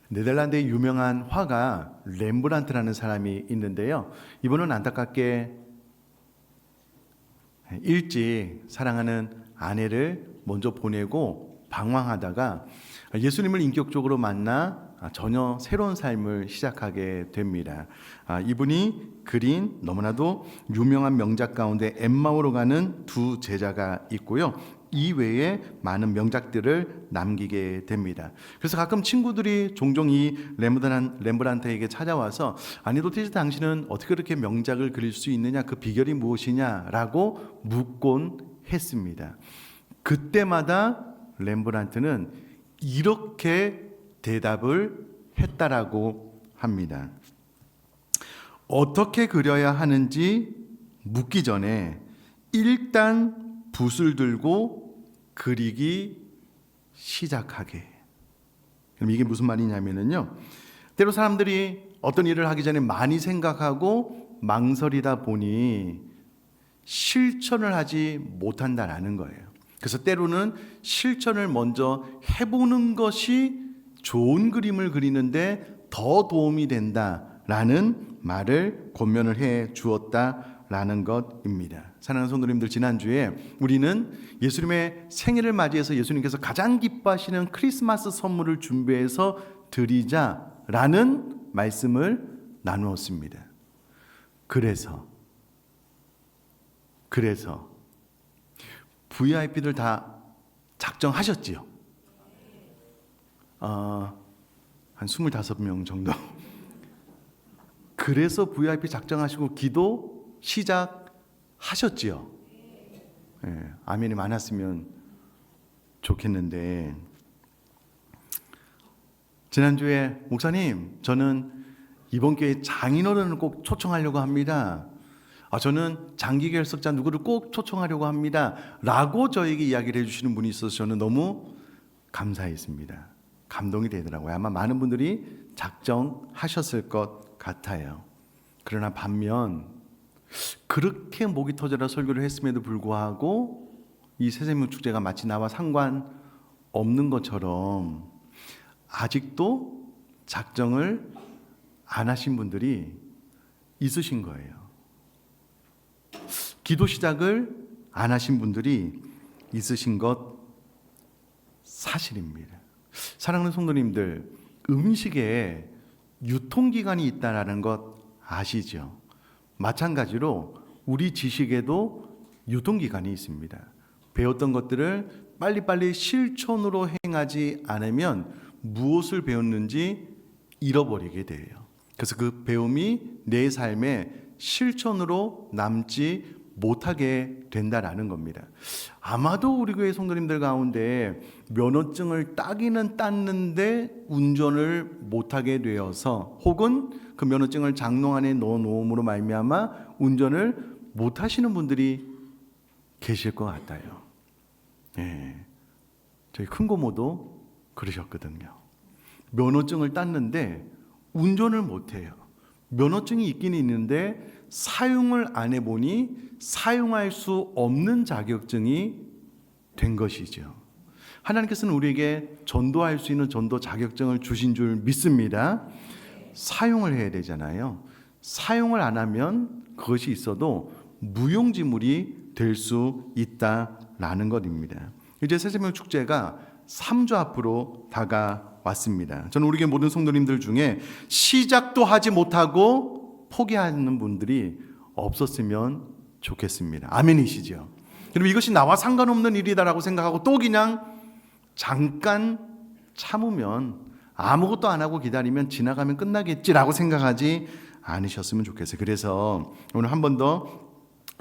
네덜란드의 유명한 화가 렘브란트라는 사람이 있는데요. 이분은 안타깝게 일찍 사랑하는 아내를 먼저 보내고 방황하다가 예수님을 인격적으로 만나 전혀 새로운 삶을 시작하게 됩니다. 이분이 그린 너무나도 유명한 명작 가운데 엠마오로 가는 두 제자가 있고요. 이외에 많은 명작들을 남기게 됩니다. 그래서 가끔 친구들이 종종 이 렘브란트에게 찾아와서 아니 도대체 당신은 어떻게 그렇게 명작을 그릴 수 있느냐, 그 비결이 무엇이냐라고 묻곤 했습니다. 그때마다 렘브란트는 이렇게 대답을 했다라고 합니다. 어떻게 그려야 하는지 묻기 전에 일단 붓을 들고 그리기 시작하게. 그럼 이게 무슨 말이냐면요. 때로 사람들이 어떤 일을 하기 전에 많이 생각하고 망설이다 보니 실천을 하지 못한다라는 거예요. 그래서 때로는 실천을 먼저 해보는 것이 좋은 그림을 그리는데 더 도움이 된다라는 말을 권면을 해 주었다라는 것입니다. 사랑하는 성도님들, 지난주에 우리는 예수님의 생일을 맞이해서 예수님께서 가장 기뻐하시는 크리스마스 선물을 준비해서 드리자라는 말씀을 나누었습니다. 그래서 VIP들 다 작정하셨지요? 한 25명 정도. 그래서 VIP 작정하시고 기도 시작하셨지요? 네, 아멘이 많았으면 좋겠는데, 지난주에 목사님, 저는 이번 기회에 장인어른을 꼭 초청하려고 합니다. 저는 장기 결석자 누구를 꼭 초청하려고 합니다. 라고 저에게 이야기를 해주시는 분이 있어서 저는 너무 감사했습니다. 감동이 되더라고요. 아마 많은 분들이 작정하셨을 것 같아요. 그러나 반면 그렇게 목이 터져라 설교를 했음에도 불구하고 이 새생명 축제가 마치 나와 상관없는 것처럼 아직도 작정을 안 하신 분들이 있으신 거예요. 기도 시작을 안 하신 분들이 있으신 것 사실입니다. 사랑하는 성도님들, 음식에 유통기간이 있다는 것 아시죠? 마찬가지로 우리 지식에도 유통기간이 있습니다. 배웠던 것들을 빨리빨리 실천으로 행하지 않으면 무엇을 배웠는지 잃어버리게 돼요. 그래서 그 배움이 내 삶에 실천으로 남지 못하게 된다라는 겁니다. 아마도 우리 교회 성도님들 가운데 면허증을 따기는 땄는데 운전을 못하게 되어서 혹은 그 면허증을 장롱 안에 넣어놓음으로 말미암아 운전을 못하시는 분들이 계실 것 같아요. 예, 저희 큰 고모도 그러셨거든요. 면허증을 땄는데 운전을 못해요. 면허증이 있긴 있는데 사용을 안 해보니 사용할 수 없는 자격증이 된 것이죠. 하나님께서는 우리에게 전도할 수 있는 전도 자격증을 주신 줄 믿습니다. 사용을 해야 되잖아요. 사용을 안 하면 그것이 있어도 무용지물이 될 수 있다라는 것입니다. 이제 새생명 축제가 3주 앞으로 다가왔습니다. 저는 우리 교회 모든 성도님들 중에 시작도 하지 못하고 포기하는 분들이 없었으면 좋겠습니다. 아멘이시죠? 그럼 이것이 나와 상관없는 일이다라고 생각하고 또 그냥 잠깐 참으면 아무것도 안 하고 기다리면 지나가면 끝나겠지라고 생각하지 않으셨으면 좋겠어요. 그래서 오늘 한 번 더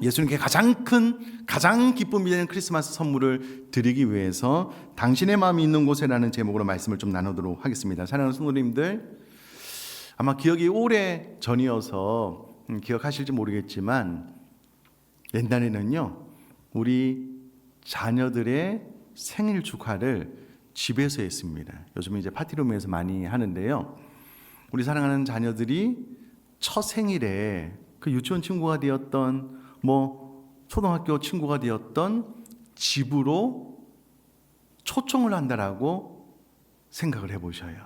예수님께 가장 기쁨이 되는 크리스마스 선물을 드리기 위해서 당신의 마음이 있는 곳에라는 제목으로 말씀을 좀 나누도록 하겠습니다. 사랑하는 성도님들, 아마 기억이 오래 전이어서 기억하실지 모르겠지만 옛날에는요, 우리 자녀들의 생일 축하를 집에서 했습니다. 요즘은 이제 파티룸에서 많이 하는데요, 우리 사랑하는 자녀들이 첫 생일에 그 유치원 친구가 되었던 초등학교 친구가 되었던 집으로 초청을 한다라고 생각을 해보셔요.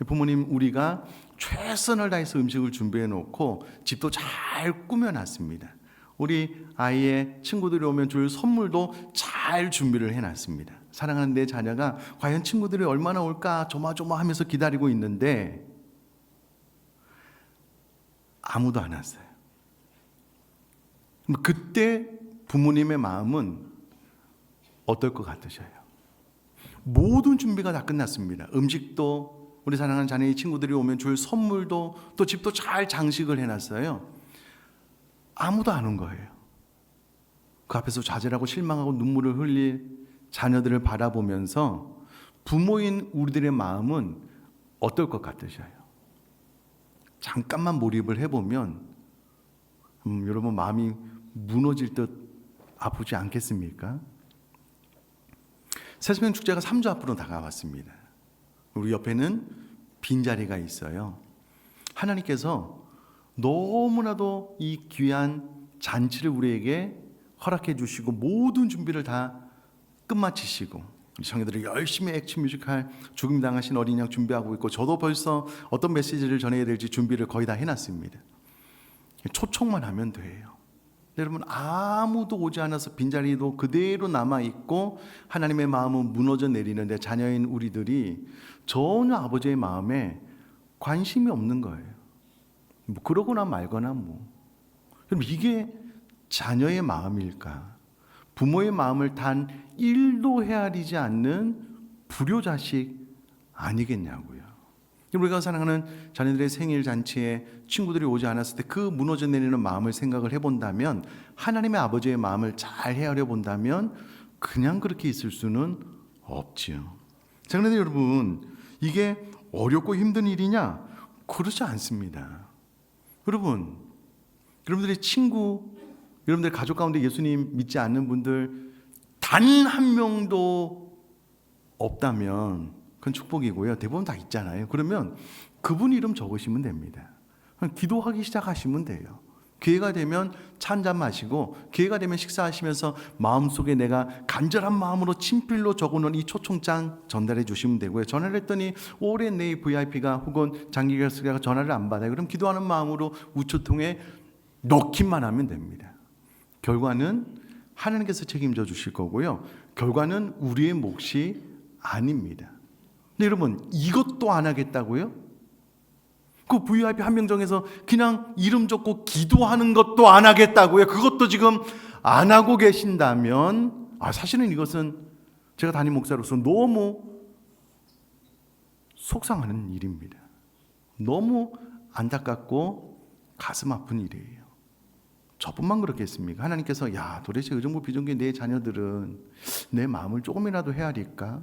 부모님, 우리가 최선을 다해서 음식을 준비해 놓고 집도 잘 꾸며놨습니다. 우리 아이의 친구들이 오면 줄 선물도 잘 준비를 해놨습니다. 사랑하는 내 자녀가 과연 친구들이 얼마나 올까 조마조마하면서 기다리고 있는데 아무도 안 왔어요. 그때 부모님의 마음은 어떨 것 같으셔요? 모든 준비가 다 끝났습니다. 음식도, 우리 사랑하는 자녀의 친구들이 오면 줄 선물도, 또 집도 잘 장식을 해놨어요. 아무도 안 온 거예요. 그 앞에서 좌절하고 실망하고 눈물을 흘릴 자녀들을 바라보면서 부모인 우리들의 마음은 어떨 것 같으셔요? 잠깐만 몰입을 해보면 여러분 마음이 무너질 듯 아프지 않겠습니까? 새수명 축제가 3주 앞으로 다가왔습니다. 우리 옆에는 빈자리가 있어요. 하나님께서 너무나도 이 귀한 잔치를 우리에게 허락해 주시고 모든 준비를 다 끝마치시고 우리 청년들이 열심히 액션 뮤지컬 죽임 당하신 어린 양 준비하고 있고 저도 벌써 어떤 메시지를 전해야 될지 준비를 거의 다 해놨습니다. 초청만 하면 돼요. 여러분 아무도 오지 않아서 빈자리도 그대로 남아있고 하나님의 마음은 무너져 내리는데 자녀인 우리들이 전혀 아버지의 마음에 관심이 없는 거예요. 뭐 그러거나 말거나 뭐. 그럼 이게 자녀의 마음일까? 부모의 마음을 단 1도 헤아리지 않는 불효자식 아니겠냐고요. 우리가 사랑하는 자녀들의 생일 잔치에 친구들이 오지 않았을 때 그 무너져 내리는 마음을 생각을 해본다면, 하나님의 아버지의 마음을 잘 헤아려 본다면 그냥 그렇게 있을 수는 없지요. 자, 그런데 여러분 이게 어렵고 힘든 일이냐? 그렇지 않습니다. 여러분들의 친구, 여러분들 가족 가운데 예수님 믿지 않는 분들 단 한 명도 없다면 그건 축복이고요. 대부분 다 있잖아요. 그러면 그분 이름 적으시면 됩니다. 기도하기 시작하시면 돼요. 기회가 되면 차 한잔 마시고, 기회가 되면 식사하시면서 마음속에 내가 간절한 마음으로 친필로 적어놓은 이 초청장 전달해 주시면 되고요. 전화를 했더니 오랜 내 VIP가 혹은 장기결석가 전화를 안 받아요. 그럼 기도하는 마음으로 우체통에 넣기만 하면 됩니다. 결과는 하나님께서 책임져 주실 거고요. 결과는 우리의 몫이 아닙니다. 근데 여러분 이것도 안 하겠다고요? 그 VIP 한 명 정해서 그냥 이름 적고 기도하는 것도 안 하겠다고요? 그것도 지금 안 하고 계신다면 사실은 이것은 제가 담임 목사로서 너무 속상하는 일입니다. 너무 안타깝고 가슴 아픈 일이에요. 저뿐만 그렇겠습니까? 하나님께서 도대체 의정부 비정규 내 자녀들은 내 마음을 조금이라도 헤아릴까?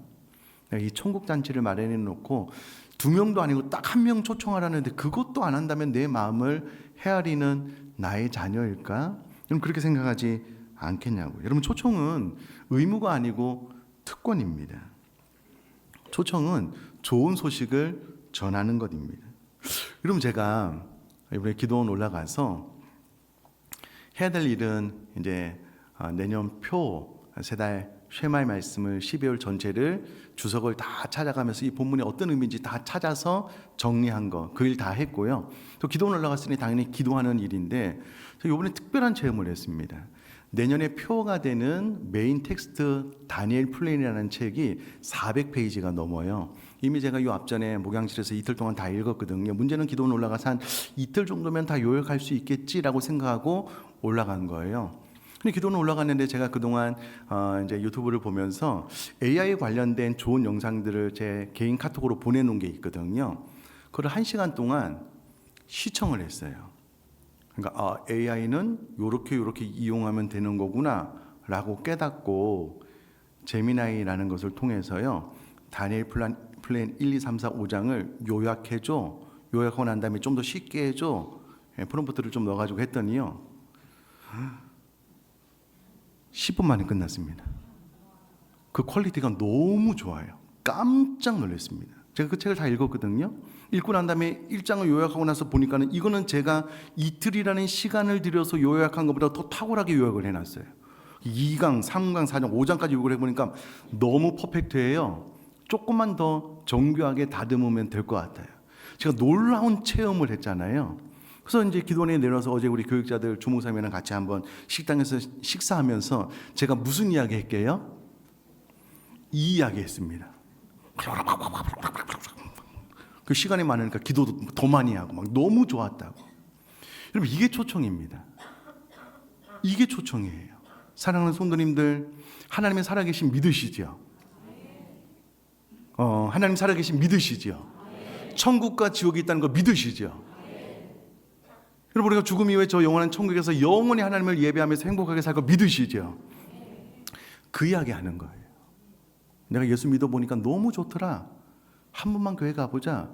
이 천국 잔치를 마련해 놓고 2명도 아니고 딱 1명 초청하라는데 그것도 안 한다면 내 마음을 헤아리는 나의 자녀일까? 여러분 그렇게 생각하지 않겠냐고요. 여러분 초청은 의무가 아니고 특권입니다. 초청은 좋은 소식을 전하는 것입니다. 여러분 제가 이번에 기도원 올라가서 해야 될 일은 이제 내년 표 3달 쉐마의 말씀을 12월 전체를 주석을 다 찾아가면서 이 본문이 어떤 의미인지 다 찾아서 정리한 거, 그 일 다 했고요. 또 기도원 올라갔으니 당연히 기도하는 일인데 이번에 특별한 체험을 했습니다. 내년에 표가 되는 메인 텍스트 다니엘 플랜이라는 책이 400페이지가 넘어요. 이미 제가 이 앞전에 목양실에서 이틀 동안 다 읽었거든요. 문제는 기도원 올라가서 한 이틀 정도면 다 요약할 수 있겠지라고 생각하고 올라간 거예요. 근데 기도는 올라갔는데 제가 그동안 이제 유튜브를 보면서 AI 관련된 좋은 영상들을 제 개인 카톡으로 보내놓은 게 있거든요. 그걸 1시간 동안 시청을 했어요. 그러니까 AI는 요렇게 이용하면 되는 거구나 라고 깨닫고 제미나이라는 것을 통해서요 다니엘 플랜 1, 2, 3, 4, 5장을 요약해줘. 요약하고 난 다음에 좀 더 쉽게 해줘. 프롬프트를 좀 넣어가지고 했더니요 10분 만에 끝났습니다. 그 퀄리티가 너무 좋아요. 깜짝 놀랐습니다. 제가 그 책을 다 읽었거든요. 읽고 난 다음에 1장을 요약하고 나서 보니까는 이거는 제가 이틀이라는 시간을 들여서 요약한 것보다 더 탁월하게 요약을 해놨어요. 2강, 3강, 4장, 5장까지 요약을 해보니까 너무 퍼펙트해요. 조금만 더 정교하게 다듬으면 될 것 같아요. 제가 놀라운 체험을 했잖아요. 그래서 이제 기도원에 내려서 어제 우리 교육자들 주목사님이랑 같이 한번 식당에서 식사하면서 제가 무슨 이야기 했게요? 이 이야기 했습니다. 그 시간이 많으니까 기도도 더 많이 하고 막 너무 좋았다고. 여러분, 이게 초청입니다. 이게 초청이에요. 사랑하는 성도님들, 하나님의 살아계신 믿으시죠? 하나님 살아계신 믿으시죠? 천국과 지옥이 있다는 거 믿으시죠? 여러분, 우리가 죽음 이후에 저 영원한 천국에서 영원히 하나님을 예배하면서 행복하게 살 거 믿으시죠? 그 이야기 하는 거예요. 내가 예수 믿어보니까 너무 좋더라. 한 번만 교회 가보자.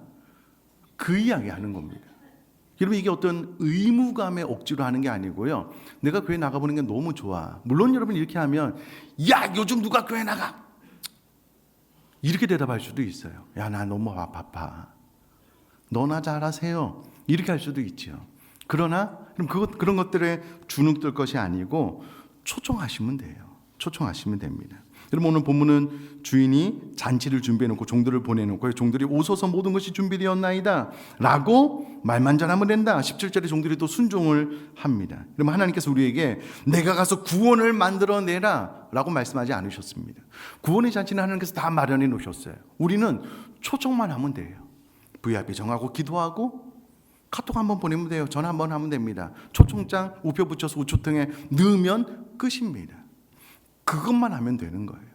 그 이야기 하는 겁니다. 여러분, 이게 어떤 의무감에 억지로 하는 게 아니고요. 내가 교회 나가보는 게 너무 좋아. 물론 여러분 이렇게 하면 야, 요즘 누가 교회 나가? 이렇게 대답할 수도 있어요. 야, 나 너무 바빠. 너나 잘하세요. 이렇게 할 수도 있죠. 그러나 그런 것들에 주눅들 것이 아니고 초청하시면 돼요. 초청하시면 됩니다. 여러분, 오늘 본문은 주인이 잔치를 준비해놓고 종들을 보내놓고 종들이 오소서 모든 것이 준비되었나이다 라고 말만 잘하면 된다. 17절에 종들이 또 순종을 합니다. 그러면 하나님께서 우리에게 내가 가서 구원을 만들어내라 라고 말씀하지 않으셨습니다. 구원의 잔치는 하나님께서 다 마련해 놓으셨어요. 우리는 초청만 하면 돼요. VIP 정하고 기도하고 카톡 한번 보내면 돼요. 전화 한번 하면 됩니다. 초청장 우표 붙여서 우초통에 넣으면 끝입니다. 그것만 하면 되는 거예요.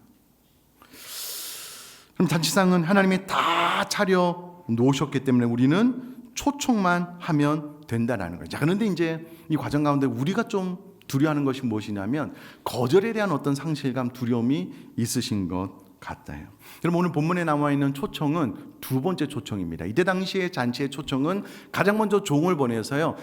그럼 잔치상은 하나님이 다 차려 놓으셨기 때문에 우리는 초청만 하면 된다라는 거예요. 자, 그런데 이제 이 과정 가운데 우리가 좀 두려워하는 것이 무엇이냐면 거절에 대한 어떤 상실감, 두려움이 있으신 것 같아요. 그럼 오늘 본문에 나와 있는 초청은 두 번째 초청입니다. 이때 당시의 잔치의 초청은 가장 먼저 종을 보내서요.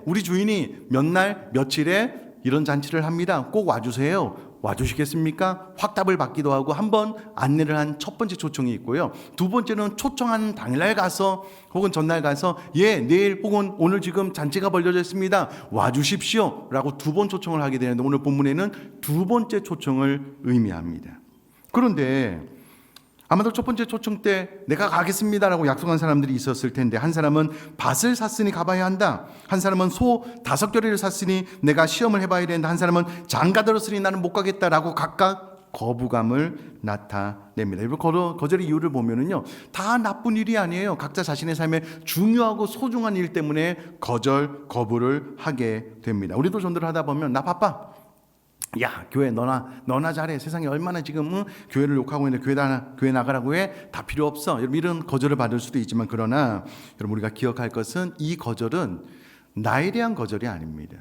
우리 주인이 몇 날 며칠에 이런 잔치를 합니다. 꼭 와주세요. 와주시겠습니까? 확답을 받기도 하고 한번 안내를 한 첫 번째 초청이 있고요. 두 번째는 초청한 당일날 가서 혹은 전날 가서 내일 혹은 오늘 지금 잔치가 벌려져 있습니다. 와주십시오 라고 두 번 초청을 하게 되는데 오늘 본문에는 두 번째 초청을 의미합니다. 그런데 아마도 첫 번째 초청 때 내가 가겠습니다라고 약속한 사람들이 있었을 텐데 한 사람은 밭을 샀으니 가봐야 한다. 한 사람은 소 5겨레를 샀으니 내가 시험을 해봐야 된다. 한 사람은 장가 들었으니 나는 못 가겠다라고 각각 거부감을 나타냅니다. 거절의 이유를 보면은요, 다 나쁜 일이 아니에요. 각자 자신의 삶에 중요하고 소중한 일 때문에 거부를 하게 됩니다. 우리도 전도를 하다 보면 나 바빠. 야, 교회 너나 잘해. 세상에 얼마나 지금 교회를 욕하고 있는데 교회 나가라고 해. 다 필요 없어. 여러분, 이런 거절을 받을 수도 있지만 그러나 여러분, 우리가 기억할 것은 이 거절은 나에 대한 거절이 아닙니다.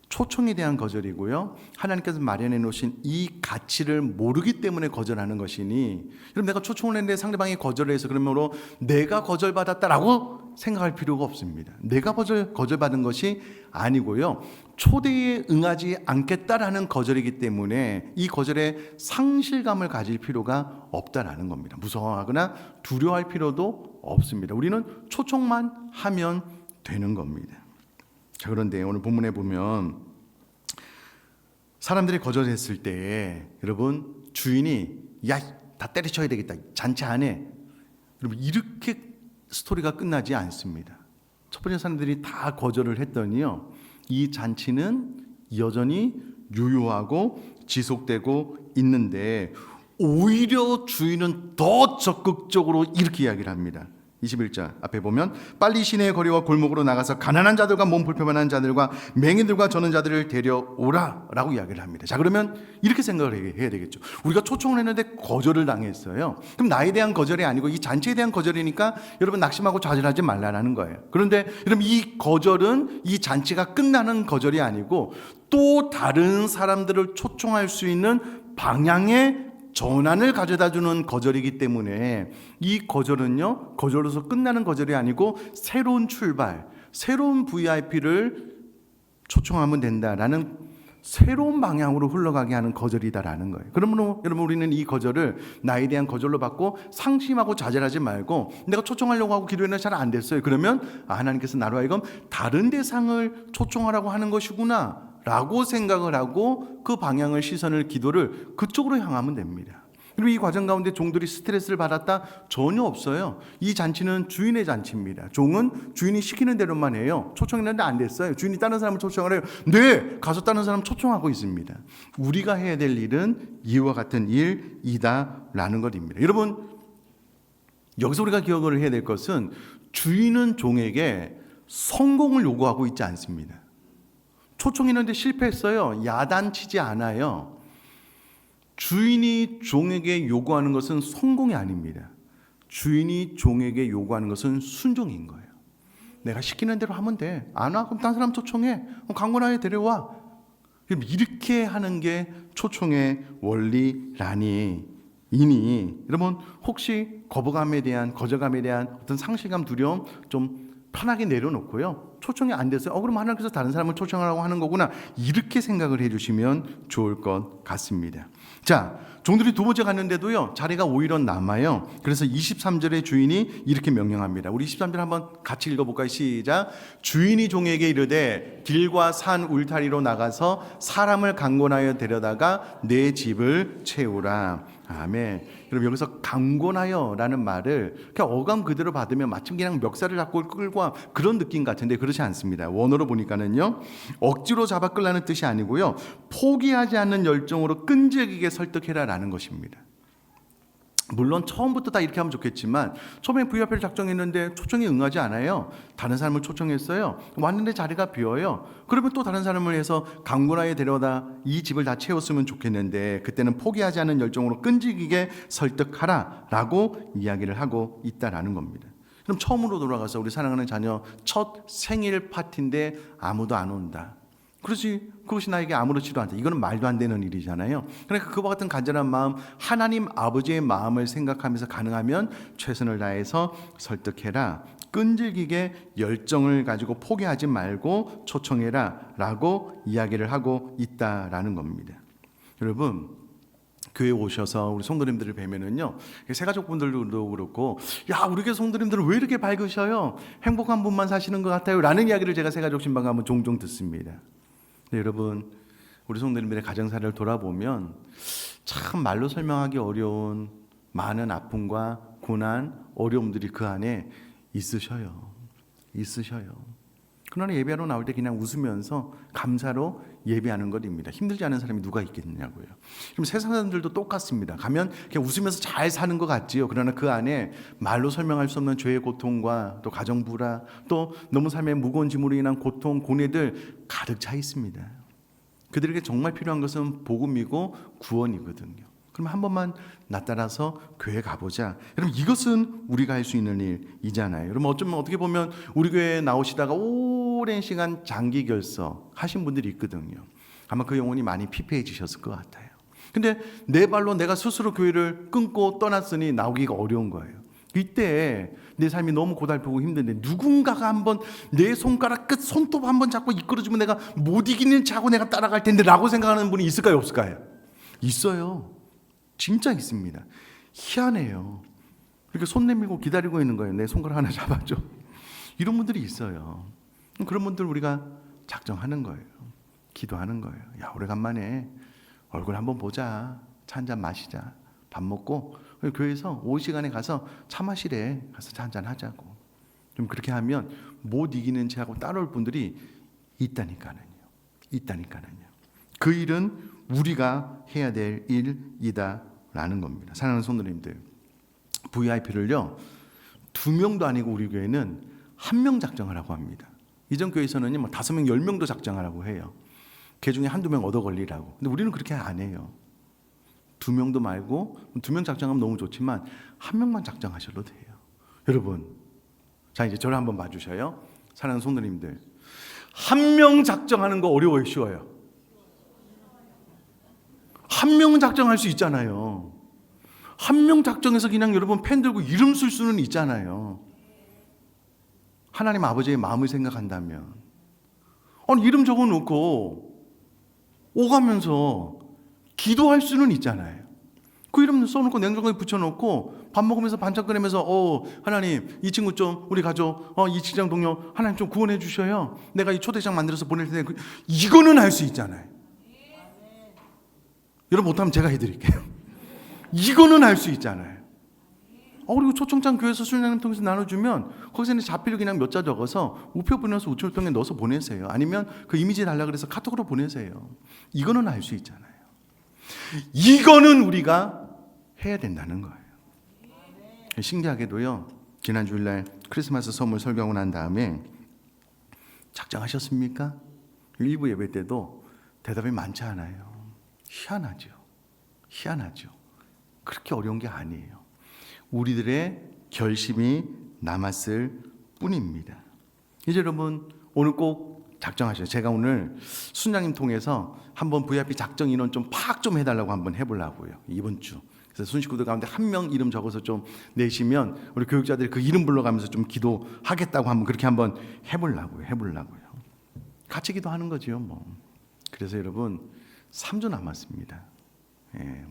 초청에 대한 거절이고요. 하나님께서 마련해 놓으신 이 가치를 모르기 때문에 거절하는 것이니, 여러분, 내가 초청을 했는데 상대방이 거절을 해서 그러므로 내가 거절받았다라고 생각할 필요가 없습니다. 내가 거절받은 것이 아니고요. 초대에 응하지 않겠다라는 거절이기 때문에 이 거절에 상실감을 가질 필요가 없다라는 겁니다. 무서워하거나 두려워할 필요도 없습니다. 우리는 초청만 하면 되는 겁니다. 자, 그런데 오늘 본문에 보면 사람들이 거절했을 때 여러분, 주인이 다 때려쳐야 되겠다. 잔치 안 해. 여러분, 이렇게 스토리가 끝나지 않습니다. 첫 번째 사람들이 다 거절을 했더니요, 이 잔치는 여전히 유효하고 지속되고 있는데 오히려 주인은 더 적극적으로 이렇게 이야기를 합니다. 21절 앞에 보면 빨리 시내의 거리와 골목으로 나가서 가난한 자들과 몸 불편한 자들과 맹인들과 저는 자들을 데려오라 라고 이야기를 합니다. 자, 그러면 이렇게 생각을 해야 되겠죠. 우리가 초청을 했는데 거절을 당했어요. 그럼 나에 대한 거절이 아니고 이 잔치에 대한 거절이니까 여러분, 낙심하고 좌절하지 말라는 거예요. 그런데 여러분, 이 거절은 이 잔치가 끝나는 거절이 아니고 또 다른 사람들을 초청할 수 있는 방향의 전환을 가져다주는 거절이기 때문에 이 거절은요, 거절로서 끝나는 거절이 아니고 새로운 출발, 새로운 VIP를 초청하면 된다라는 새로운 방향으로 흘러가게 하는 거절이다라는 거예요. 그러므로 여러분, 우리는 이 거절을 나에 대한 거절로 받고 상심하고 좌절하지 말고, 내가 초청하려고 하고 기도했는데 잘 안 됐어요. 그러면 하나님께서 나로 하여금 다른 대상을 초청하라고 하는 것이구나 라고 생각을 하고 그 방향을, 시선을, 기도를 그쪽으로 향하면 됩니다. 그리고 이 과정 가운데 종들이 스트레스를 받았다? 전혀 없어요. 이 잔치는 주인의 잔치입니다. 종은 주인이 시키는 대로만 해요. 초청했는데 안 됐어요. 주인이 다른 사람을 초청을 해요. 네, 가서 다른 사람 초청하고 있습니다. 우리가 해야 될 일은 이와 같은 일이다라는 것입니다. 여러분, 여기서 우리가 기억을 해야 될 것은 주인은 종에게 성공을 요구하고 있지 않습니다. 초청했는데 실패했어요. 야단치지 않아요. 주인이 종에게 요구하는 것은 성공이 아닙니다. 주인이 종에게 요구하는 것은 순종인 거예요. 내가 시키는 대로 하면 돼. 안 와? 그럼 다른 사람 초청해. 강권하에 데려와. 이렇게 하는 게 초청의 원리라니. 여러분, 혹시 거부감에 대한, 거절감에 대한 어떤 상실감, 두려움 좀 편하게 내려놓고요. 초청이 안 됐어요. 그럼 하나님께서 다른 사람을 초청하라고 하는 거구나. 이렇게 생각을 해주시면 좋을 것 같습니다. 자, 종들이 두 번째 갔는데도요, 자리가 오히려 남아요. 그래서 23절에 주인이 이렇게 명령합니다. 우리 23절 한번 같이 읽어볼까요? 시작. 주인이 종에게 이르되 길과 산 울타리로 나가서 사람을 강권하여 데려다가 내 집을 채우라. 아멘. 여러분, 여기서 강권하여라는 말을 그냥 어감 그대로 받으면 마침 그냥 멱살을 잡고 끌고 와 그런 느낌 같은데 그렇지 않습니다. 원어로 보니까는요, 억지로 잡아 끌라는 뜻이 아니고요, 포기하지 않는 열정으로 끈질기게 설득해라라는 것입니다. 물론 처음부터 다 이렇게 하면 좋겠지만 처음에 VIP를 작정했는데 초청에 응하지 않아요. 다른 사람을 초청했어요. 왔는데 자리가 비어요. 그러면 또 다른 사람을 해서 강군하에 데려다 이 집을 다 채웠으면 좋겠는데 그때는 포기하지 않는 열정으로 끈질기게 설득하라라고 이야기를 하고 있다라는 겁니다. 그럼 처음으로 돌아가서 우리 사랑하는 자녀 첫 생일 파티인데 아무도 안 온다. 그것이 나에게 아무렇지도 않다. 이거는 말도 안 되는 일이잖아요. 그러니까 그와 같은 간절한 마음, 하나님 아버지의 마음을 생각하면서 가능하면 최선을 다해서 설득해라. 끈질기게 열정을 가지고 포기하지 말고 초청해라 라고 이야기를 하고 있다라는 겁니다. 여러분, 교회 오셔서 우리 성도님들을 뵈면은요, 새가족분들도 그렇고, 야, 우리 교회 성도님들은 왜 이렇게 밝으셔요? 행복한 분만 사시는 것 같아요 라는 이야기를 제가 새가족 신방 가면 종종 듣습니다. 네, 여러분, 우리 성도님들의 가정사를 돌아보면 참 말로 설명하기 어려운 많은 아픔과 고난, 어려움들이 그 안에 있으셔요. 그러나 예배하러 나올 때 그냥 웃으면서 감사로 예배하는 것입니다. 힘들지 않은 사람이 누가 있겠냐고요. 그럼 세상 사람들도 똑같습니다. 가면 그냥 웃으면서 잘 사는 것 같지요. 그러나 그 안에 말로 설명할 수 없는 죄의 고통과 또 가정불화, 또 너무 삶의 무거운 짐으로 인한 고통, 고뇌들 가득 차 있습니다. 그들에게 정말 필요한 것은 복음이고 구원이거든요. 그럼 한 번만 나 따라서 교회 가보자. 여러분, 이것은 우리가 할 수 있는 일이잖아요. 여러분, 어떻게 보면 우리 교회에 나오시다가 오랜 시간 장기 결석 하신 분들이 있거든요. 아마 그 영혼이 많이 피폐해지셨을 것 같아요. 근데 내 발로 내가 스스로 교회를 끊고 떠났으니 나오기가 어려운 거예요. 이때 내 삶이 너무 고달프고 힘든데 누군가가 한번 내 손가락 끝 손톱 한번 잡고 이끌어주면 내가 못 이기는 차고 내가 따라갈 텐데 라고 생각하는 분이 있을까요, 없을까요? 있어요. 진짜 있습니다. 희한해요. 이렇게 손 내밀고 기다리고 있는 거예요. 내 손가락 하나 잡아줘. 이런 분들이 있어요. 그런 분들 우리가 작정하는 거예요. 기도하는 거예요. 야, 오래간만에 얼굴 한번 보자. 차 한잔 마시자. 밥 먹고 교회에서 오후 시간에 가서 차 마시래. 가서 차 한잔 하자고. 좀 그렇게 하면 못 이기는 채하고 따라올 분들이 있다니까요. 그 일은 우리가 해야 될 일이다라는 겁니다. 사랑하는 성도님들, VIP를요 2명도 아니고 우리 교회는 1명 작정하라고 합니다. 이전 교회에서는 5명, 10명도 작정하라고 해요. 그 중에 한두 명 얻어 걸리라고. 근데 우리는 그렇게 안 해요. 2명도 말고 2명 작정하면 너무 좋지만 1명만 작정하셔도 돼요. 여러분, 자, 이제 저를 한번 봐주셔요. 사랑하는 성도님들, 1명 작정하는 거 어려워요, 쉬워요? 1명은 작정할 수 있잖아요. 1명 작정해서 그냥 여러분 펜 들고 이름 쓸 수는 있잖아요. 하나님 아버지의 마음을 생각한다면 이름 적어놓고 오가면서 기도할 수는 있잖아요. 그 이름 써놓고 냉장고에 붙여놓고 밥 먹으면서 반찬 끓이면서 하나님, 이 친구 좀 우리 가족, 이 직장 동료 하나님 좀 구원해 주셔요. 내가 이 초대장 만들어서 보낼 텐데 이거는 할 수 있잖아요. 여러분, 못하면 제가 해드릴게요. 이거는 할 수 있잖아요. 그리고 초청장 교회에서 순례님 통해서 나눠주면 거기서 자필로 그냥 몇 자 적어서 우표 보내서 우체통에 넣어서 보내세요. 아니면 그 이미지 달라 그래서 카톡으로 보내세요. 이거는 할 수 있잖아요. 이거는 우리가 해야 된다는 거예요. 신기하게도요, 지난 주일날 크리스마스 선물 설교하고 난 다음에 작정하셨습니까? 일부 예배 때도 대답이 많지 않아요. 희한하죠. 그렇게 어려운 게 아니에요. 우리들의 결심이 남았을 뿐입니다. 이제 여러분 오늘 꼭 작정하셔요. 제가 오늘 순장님 통해서 한번 VIP 작정 인원 좀 파악 좀 해달라고 한번 해보려고요. 이번 주. 그래서 순식구들 가운데 한 명 이름 적어서 좀 내시면 우리 교육자들이 그 이름 불러가면서 좀 기도하겠다고 한번 그렇게 한번 해보려고요. 같이 기도하는 거지요, 뭐. 그래서 여러분 3주 남았습니다.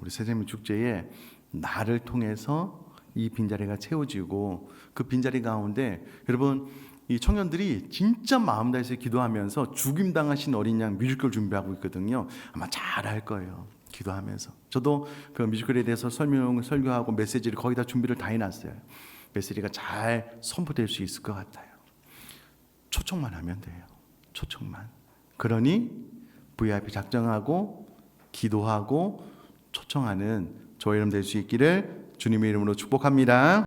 우리 새생명 축제에 나를 통해서 이 빈자리가 채워지고 그 빈자리 가운데 여러분 이 청년들이 진짜 마음 다해서 기도하면서 죽임당하신 어린 양 뮤지컬 준비하고 있거든요. 아마 잘할 거예요. 기도하면서 저도 그 뮤지컬에 대해서 설교하고 메시지를 거의 다 준비를 다 해놨어요. 메시지가 잘 선포될 수 있을 것 같아요. 초청만 하면 돼요. 초청만. 그러니 VIP 작정하고 기도하고 초청하는 저희 여러분 될 수 있기를 주님의 이름으로 축복합니다.